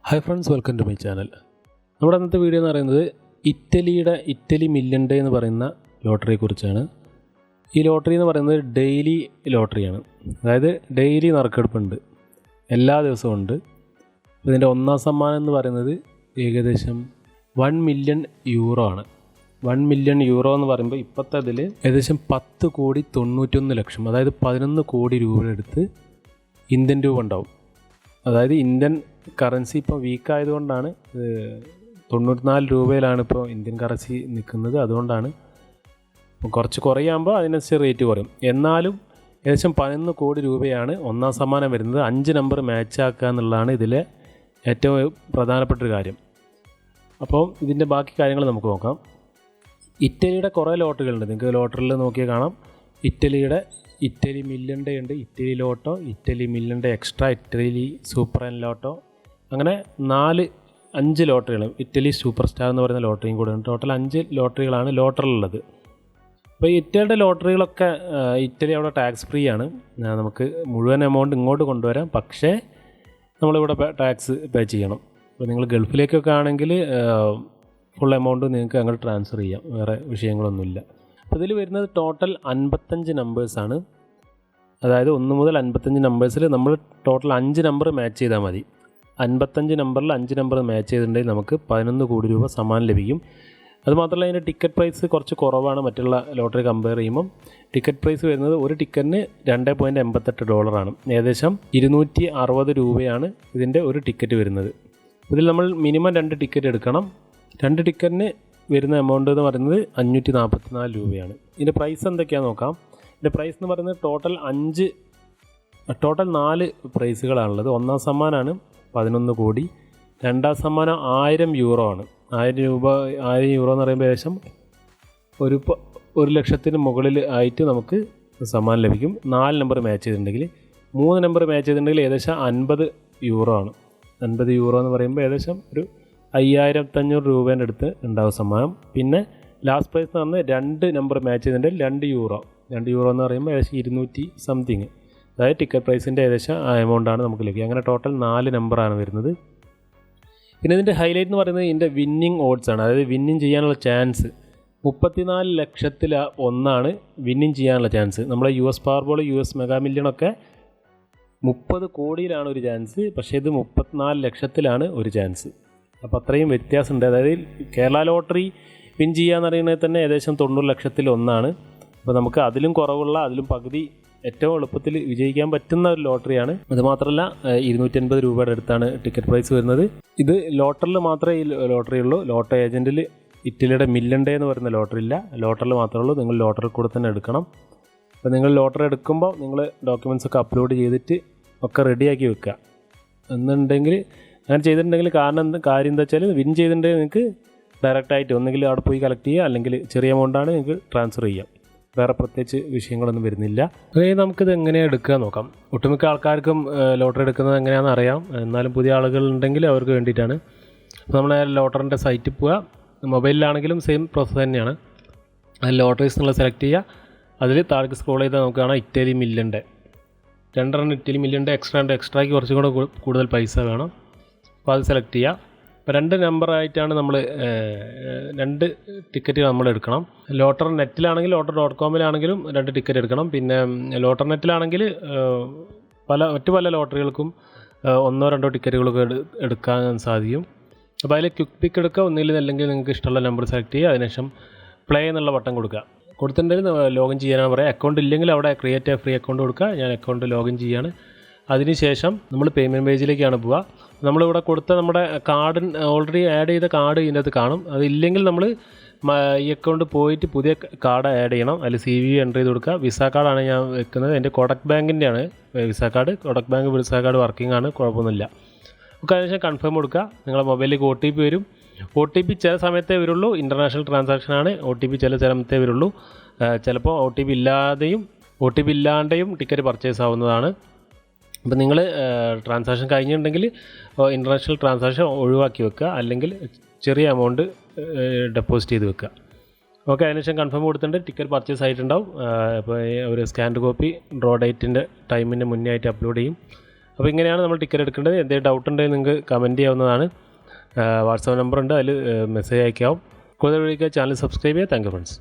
Hi friends, welcome to my channel. നമ്മുടെ അന്നത്തെ video എന്ന് പറയുന്നത് ഇറ്റലി മില്യൺ ഡേ എന്ന് പറയുന്ന ലോട്ടറിയെക്കുറിച്ചാണ്. ഈ ലോട്ടറി എന്ന് പറയുന്നത് ഡെയിലി ലോട്ടറിയാണ്. അതായത് ഡെയിലി നറുക്കെടുപ്പുണ്ട്, എല്ലാ ദിവസവും ഉണ്ട്. ഇതിൻ്റെ ഒന്നാം സമ്മാനം എന്ന് പറയുന്നത് ഏകദേശം 1 മില്യൺ യൂറോ ആണ്. 1 മില്യൺ യൂറോ എന്ന് പറയുമ്പോൾ ഇപ്പോഴത്തെ അതിൽ ഏകദേശം 10,91,00,000, അതായത് 11 കോടി രൂപ എടുത്ത് ഇന്ത്യൻ രൂപ ഉണ്ടാവും. അതായത് ഇന്ത്യൻ കറൻസി ഇപ്പോൾ വീക്കായതുകൊണ്ടാണ് 94 രൂപയിലാണ് ഇപ്പോൾ ഇന്ത്യൻ കറൻസി നിൽക്കുന്നത്. അതുകൊണ്ടാണ് കുറച്ച് കുറയാകുമ്പോൾ അതിനനുസരിച്ച് റേറ്റ് കുറയും. എന്നാലും ഏകദേശം 11 കോടി രൂപയാണ് ഒന്നാം സമ്മാനം വരുന്നത്. 5 നമ്പർ മാച്ച് ആക്കുക എന്നുള്ളതാണ് ഇതിലെ ഏറ്റവും പ്രധാനപ്പെട്ടൊരു കാര്യം. അപ്പോൾ ഇതിൻ്റെ ബാക്കി കാര്യങ്ങൾ നമുക്ക് നോക്കാം. ഇറ്റലിയുടെ കുറേ ലോട്ടറികളുണ്ട്. നിങ്ങൾക്ക് ലോട്ടറിയിൽ നോക്കിയാൽ കാണാം. ഇറ്റലി മില്യൺ ഡേ ഉണ്ട്, Italy lotto, Italy million day extra, Italy super and lotto, അങ്ങനെ 5 ലോട്ടറികൾ. ഇറ്റലി സൂപ്പർ സ്റ്റാർ എന്ന് പറയുന്ന ലോട്ടറിയും കൂടെ ഉണ്ട്. ടോട്ടൽ 5 ലോട്ടറികളാണ് ലോട്ടറിലുള്ളത്. അപ്പോൾ ഇറ്റലിയുടെ ലോട്ടറികളൊക്കെ ഇറ്റലി അവിടെ ടാക്സ് ഫ്രീ ആണ്. നമുക്ക് മുഴുവൻ എമൗണ്ട് ഇങ്ങോട്ട് കൊണ്ടുവരാം, പക്ഷേ നമ്മളിവിടെ ടാക്സ് പേ ചെയ്യണം. അപ്പോൾ നിങ്ങൾ ഗൾഫിലേക്കൊക്കെ ആണെങ്കിൽ ഫുൾ എമൗണ്ട് നിങ്ങൾക്ക് അങ്ങോട്ട് ട്രാൻസ്ഫർ ചെയ്യാം, വേറെ വിഷയങ്ങളൊന്നുമില്ല. അപ്പോൾ ഇതിൽ വരുന്നത് ടോട്ടൽ 55 നമ്പേഴ്സാണ്. അതായത് 1 മുതൽ 55 നമ്പേഴ്സിൽ നമ്മൾ ടോട്ടൽ 5 നമ്പർ മാച്ച് ചെയ്താൽ മതി. 55 നമ്പറിൽ 5 നമ്പർ മാച്ച് ചെയ്തിട്ടുണ്ടെങ്കിൽ നമുക്ക് 11 കോടി രൂപ സമ്മാനം ലഭിക്കും. അതുമാത്രമല്ല അതിൻ്റെ ടിക്കറ്റ് പ്രൈസ് കുറച്ച് കുറവാണ് മറ്റുള്ള ലോട്ടറി കമ്പയർ ചെയ്യുമ്പം. ടിക്കറ്റ് പ്രൈസ് വരുന്നത് ഒരു ടിക്കറ്റിന് $2.88, ഏകദേശം 260 രൂപയാണ് ഇതിൻ്റെ ഒരു ടിക്കറ്റ് വരുന്നത്. ഇതിൽ നമ്മൾ മിനിമം 2 ടിക്കറ്റ് എടുക്കണം. 2 ടിക്കറ്റിന് വരുന്ന എമൗണ്ട് എന്ന് പറയുന്നത് 544 രൂപയാണ്. ഇതിൻ്റെ പ്രൈസ് എന്തൊക്കെയാണെന്ന് നോക്കാം. ഇതിൻ്റെ പ്രൈസ് എന്ന് പറയുന്നത് ടോട്ടൽ 4 പ്രൈസുകളാണുള്ളത്. ഒന്നാം സമ്മാനമാണ് 11 കോടി, രണ്ടാം സമ്മാനം 1000 യൂറോ ആണ്. 1000 യൂറോ എന്ന് പറയുമ്പോൾ ഏകദേശം 1,00,000 മുകളിൽ ആയിട്ട് നമുക്ക് സമ്മാനം ലഭിക്കും. 4 നമ്പർ മാച്ച് ചെയ്തിട്ടുണ്ടെങ്കിൽ. 3 നമ്പർ മാച്ച് ചെയ്തിട്ടുണ്ടെങ്കിൽ ഏകദേശം 50 യൂറോ ആണ്. 50 യൂറോ എന്ന് പറയുമ്പോൾ ഏകദേശം ഒരു 5,500 രൂപേൻ്റെ അടുത്ത് ഉണ്ടാവും സമ്മാനം. പിന്നെ ലാസ്റ്റ് പ്രൈസ് എന്ന് പറഞ്ഞാൽ 2 നമ്പർ മാച്ച് ചെയ്തിട്ടുണ്ടെങ്കിൽ 2 യൂറോ എന്ന് പറയുമ്പോൾ ഏകദേശം 200 സംതിങ്, അതായത് ടിക്കറ്റ് പ്രൈസിൻ്റെ ഏകദേശം ആ എമൗണ്ടാണ് നമുക്ക് ലഭിക്കുക. അങ്ങനെ ടോട്ടൽ 4 നമ്പറാണ് വരുന്നത്. പിന്നെ ഇതിൻ്റെ ഹൈലൈറ്റ് എന്ന് പറയുന്നത് ഇതിൻ്റെ വിന്നിങ് ഓഡ്സ് ആണ്. അതായത് വിന്നിങ് ചെയ്യാനുള്ള ചാൻസ് 34 ലക്ഷത്തിൽ ഒന്നാണ് വിന്നിങ് ചെയ്യാനുള്ള ചാൻസ്. നമ്മളെ US പവർബോൾ, US മെഗാ മില്യണൊക്കെ 30 കോടിയിലാണ് ഒരു ചാൻസ്, പക്ഷേ ഇത് 34 ലക്ഷത്തിലാണ് ഒരു ചാൻസ്. അപ്പോൾ അത്രയും വ്യത്യാസമുണ്ട്. അതായത് കേരള ലോട്ടറി വിൻ ചെയ്യാന്ന് പറയുന്നത് തന്നെ ഏകദേശം 90 ലക്ഷത്തിൽ ഒന്നാണ്. അപ്പോൾ നമുക്ക് അതിലും കുറവുള്ള, അതിലും പകുതി ഏറ്റവും എളുപ്പത്തിൽ വിജയിക്കാൻ പറ്റുന്ന ഒരു ലോട്ടറിയാണ്. അതുമാത്രമല്ല 250 രൂപയുടെ അടുത്താണ് ടിക്കറ്റ് പ്രൈസ് വരുന്നത്. ഇത് ലോട്ടറിൽ മാത്രമേ ഈ ലോട്ടറി ഉള്ളൂ. ലോട്ടോ ഏജൻറ്റിൽ ഇറ്റലിയുടെ മില്യൺ ഡേ എന്ന് പറയുന്ന ലോട്ടറി ഇല്ല. ലോട്ടറിൽ മാത്രമേ ഉള്ളൂ. നിങ്ങൾ ലോട്ടറി കൂടെ തന്നെ എടുക്കണം. അപ്പോൾ നിങ്ങൾ ലോട്ടറി എടുക്കുമ്പോൾ നിങ്ങൾ ഡോക്യുമെൻറ്റ്സ് ഒക്കെ അപ്ലോഡ് ചെയ്തിട്ട് ഒക്കെ റെഡിയാക്കി വെക്കുക. എന്നുണ്ടെങ്കിൽ അങ്ങനെ ചെയ്തിട്ടുണ്ടെങ്കിൽ കാര്യം എന്താ വെച്ചാൽ വിൻ ചെയ്തിട്ടുണ്ടെങ്കിൽ നിങ്ങൾക്ക് ഡയറക്റ്റായിട്ട് ഒന്നെങ്കിൽ അവിടെ പോയി കളക്ട് ചെയ്യുക, അല്ലെങ്കിൽ ചെറിയ എമൗണ്ടാണ് നിങ്ങൾക്ക് ട്രാൻസ്ഫർ ചെയ്യാം. വേറെ പ്രത്യേകിച്ച് വിഷയങ്ങളൊന്നും വരുന്നില്ല. അതായത് നമുക്കിത് എങ്ങനെയാണ് എടുക്കുക നോക്കാം. ഒട്ടുമിക്ക ആൾക്കാർക്കും ലോട്ടറി എടുക്കുന്നത് എങ്ങനെയാണെന്ന് അറിയാം. എന്നാലും പുതിയ ആളുകളുണ്ടെങ്കിൽ അവർക്ക് വേണ്ടിയിട്ടാണ്. അപ്പോൾ നമ്മൾ ലോട്ടറിൻ്റെ സൈറ്റിൽ പോവുക. മൊബൈലിലാണെങ്കിലും സെയിം പ്രോസസ്സ് തന്നെയാണ്. അതിൽ ലോട്ടറീസ് എന്നുള്ള സെലക്ട് ചെയ്യുക. അതിൽ താഴേക്ക് സ്ക്രോൾ ചെയ്താൽ നമുക്ക് കാണാം Italy million day. 2 Italy million day എക്സ്ട്രായ്ക്ക് കുറച്ചും കൂടെ കൂടുതൽ പൈസ വേണം. അപ്പോൾ അത് സെലക്ട് ചെയ്യുക. അപ്പോൾ 2 നമ്പറായിട്ടാണ് നമ്മൾ 2 ടിക്കറ്റ് നമ്മൾ എടുക്കണം. ലോട്ടർ നെറ്റിലാണെങ്കിൽ lotter.com-ലാണെങ്കിലും 2 ടിക്കറ്റ് എടുക്കണം. പിന്നെ ലോട്ടർ നെറ്റിലാണെങ്കിൽ മറ്റു പല ലോട്ടറികൾക്കും 1-2 ടിക്കറ്റുകളൊക്കെ എടുക്കാൻ സാധിക്കും. അപ്പോൾ അതിൽ ക്വിക്ക് പിക്ക് എടുക്കുക. ഒന്നില്ലെങ്കിൽ നിങ്ങൾക്ക് ഇഷ്ടമുള്ള നമ്പർ സെലക്ട് ചെയ്യുക. അതിനുശേഷം പ്ലേ എന്നുള്ള ബട്ടൺ കൊടുക്കുക. കൊടുത്തിട്ടുണ്ടെങ്കിൽ ലോഗിൻ ചെയ്യാനാണ് പറയുക. അക്കൗണ്ട് ഇല്ലെങ്കിൽ അവിടെ ക്രിയേറ്റ് എ ഫ്രീ അക്കൗണ്ട് കൊടുക്കുക. ഞാൻ അക്കൗണ്ട് ലോഗിൻ ചെയ്യാണ്. അതിനുശേഷം നമ്മൾ പേയ്മെൻറ്റ് പേജിലേക്കാണ് പോവുക. നമ്മളിവിടെ കൊടുത്ത നമ്മുടെ കാർഡ്, ഓൾറെഡി ആഡ് ചെയ്ത കാർഡ് ഇതിൻ്റെ അകത്ത് കാണും. അതില്ലെങ്കിൽ നമ്മൾ ഈ അക്കൗണ്ട് പോയിട്ട് പുതിയ കാർഡ് ആഡ് ചെയ്യണം. അതിൽ CVV എൻ്റർ ചെയ്ത് കൊടുക്കുക. വിസ കാർഡാണ് ഞാൻ വെക്കുന്നത്. എൻ്റെ കോടക് ബാങ്കിൻ്റെ ആണ് Visa card. Kotak bank Visa card working ആണ്, കുഴപ്പമൊന്നുമില്ല. നമുക്ക് അതിനുശേഷം കൺഫേം കൊടുക്കുക. നിങ്ങളുടെ മൊബൈലിലേക്ക് OTP വരും. OTP ചില സമയത്തേ വരുള്ളൂ. ഇൻ്റർനാഷണൽ ട്രാൻസാക്ഷനാണ്. OTP ചില സമയത്തേ വരുള്ളൂ. ചിലപ്പോൾ OTP ഇല്ലാതെയും ടിക്കറ്റ് പർച്ചേസ് ആവുന്നതാണ്. അപ്പോൾ നിങ്ങൾ ട്രാൻസാക്ഷൻ കഴിഞ്ഞിട്ടുണ്ടെങ്കിൽ ഇൻ്റർനാഷണൽ ട്രാൻസാക്ഷൻ ഒഴിവാക്കി വെക്കുക, അല്ലെങ്കിൽ ചെറിയ എമൗണ്ട് ഡെപ്പോസിറ്റ് ചെയ്ത് വെക്കുക. ഓക്കെ, അതിനുശേഷം കൺഫേം കൊടുത്തിട്ടുണ്ട്. ടിക്കറ്റ് പർച്ചേസ് ആയിട്ടുണ്ടാവും. അപ്പോൾ ഒരു സ്കാൻഡ് കോപ്പി ഡ്രോ ഡേറ്റിൻ്റെ ടൈമിന് മുന്നേ ആയിട്ട് അപ്ലോഡ് ചെയ്യും. അപ്പോൾ ഇങ്ങനെയാണ് നമ്മൾ ടിക്കറ്റ് എടുക്കേണ്ടത്. എന്തെങ്കിലും ഡൗട്ട് ഉണ്ടെങ്കിൽ നിങ്ങൾക്ക് കമൻറ്റ് ചെയ്യാവുന്നതാണ്. വാട്സാപ്പ് നമ്പറുണ്ട്, അതിൽ മെസ്സേജ് അയക്കാവും. കൂടുതൽ വിളിക്കുക. ചാനൽ സബ്സ്ക്രൈബ് ചെയ്യുക. Thank you friends.